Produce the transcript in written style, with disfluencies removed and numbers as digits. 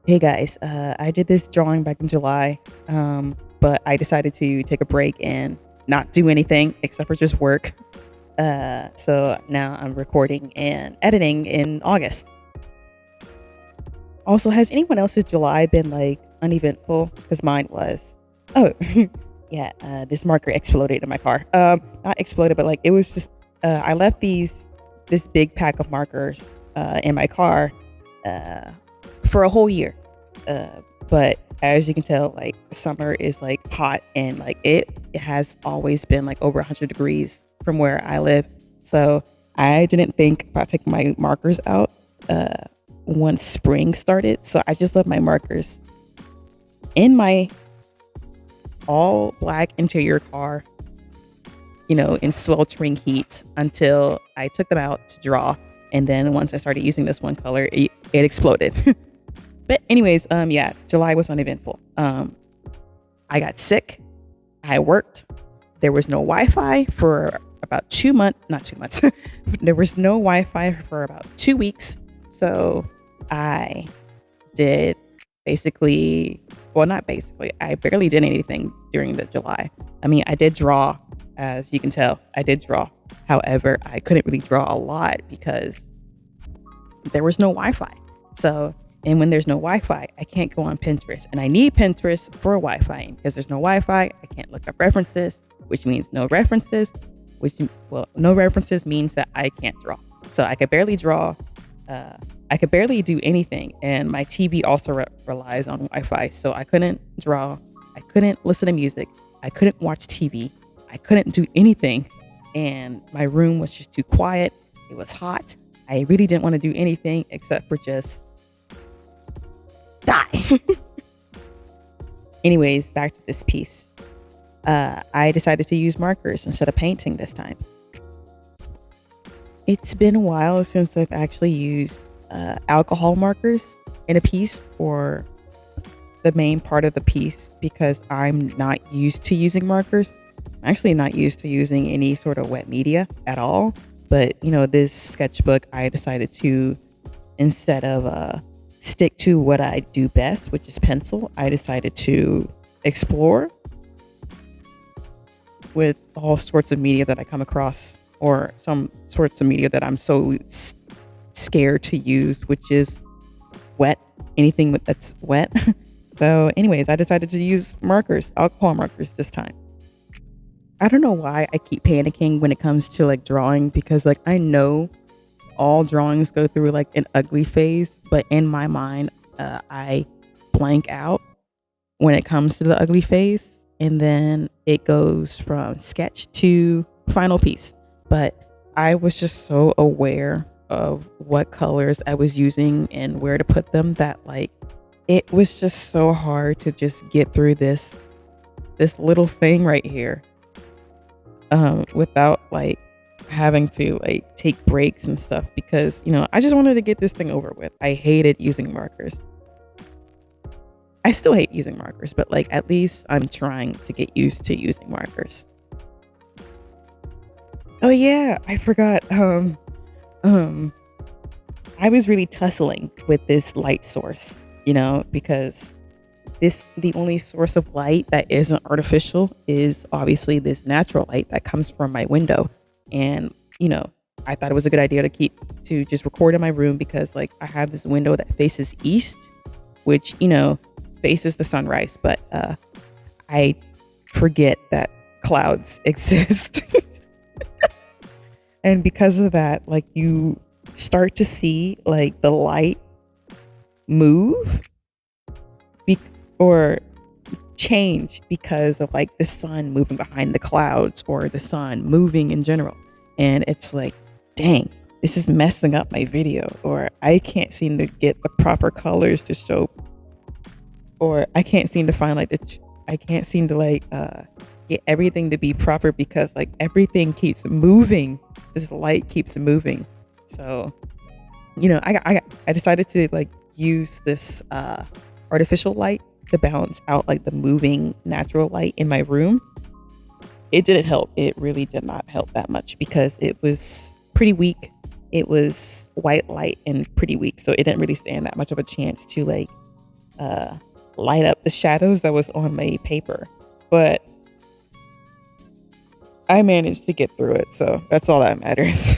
Hey guys, I did this drawing back in July, but I decided to take a break and not do anything except for just work. So now I'm recording and editing in August. Also, has anyone else's July been like uneventful? Because mine was. Oh, yeah, this marker exploded in my car. Not exploded, but like it was just. I left this big pack of markers in my car uh, for a whole year. But as you can tell, like summer is like hot and like it has always been like over 100 degrees from where I live. So I didn't think about taking my markers out once spring started. So I just left my markers in my all black interior car, in sweltering heat until I took them out to draw. And then once I started using this one color, it exploded. But anyways, yeah, July was uneventful. I got sick. I worked. There was no Wi-Fi for about 2 months, not 2 months. There was no Wi-Fi for about 2 weeks. So I did basically, well, not basically, I barely did anything during the July. I mean, I did draw, as you can tell, I did draw. However, I couldn't really draw a lot because there was no Wi-Fi. So, and when there's no Wi-Fi, I can't go on Pinterest. And I need Pinterest for Wi-Fi. Because there's no Wi-Fi, I can't look up references, which means no references, no references means that I can't draw. So I could barely draw. I could barely do anything. And my TV also relies on Wi-Fi. So I couldn't draw. I couldn't listen to music. I couldn't watch TV. I couldn't do anything. And my room was just too quiet. It was hot. I really didn't want to do anything except for just die. Anyways, back to this piece. I decided to use markers instead of painting this time. It's been a while since I've actually used alcohol markers in a piece or the main part of the piece because I'm not used to using markers. I'm actually not used to using any sort of wet media at all. But, this sketchbook, I decided to, instead of stick to what I do best, which is pencil, I decided to explore with all sorts of media that I come across or some sorts of media that I'm so scared to use, which is wet, anything that's wet. So anyways, I decided to use markers, alcohol markers this time. I don't know why I keep panicking when it comes to like drawing because like I know all drawings go through like an ugly phase, but in my mind, I blank out when it comes to the ugly phase. And then it goes from sketch to final piece. But I was just so aware of what colors I was using and where to put them that like it was just so hard to just get through this little thing right here without like having to like take breaks and stuff because I just wanted to get this thing over with. I hated using markers. I still hate using markers, but like at least I'm trying to get used to using markers. Oh yeah, I forgot. I was really tussling with this light source, because the only source of light that isn't artificial is obviously this natural light that comes from my window. And, I thought it was a good idea to just record in my room because like I have this window that faces east, which, faces the sunrise. But I forget that clouds exist. And because of that, like you start to see like the light move or change because of like the sun moving behind the clouds or the sun moving in general. And it's like, dang, this is messing up my video, or I can't seem to get the proper colors to show, or I can't seem to find like I can't seem to like get everything to be proper because like everything keeps moving. This light keeps moving. So, I decided to like use this artificial light to balance out like the moving natural light in my room. It didn't help. It really did not help that much because it was pretty weak. It was white light and pretty weak. So it didn't really stand that much of a chance to like uh, light up the shadows that was on my paper. But I managed to get through it, so that's all that matters.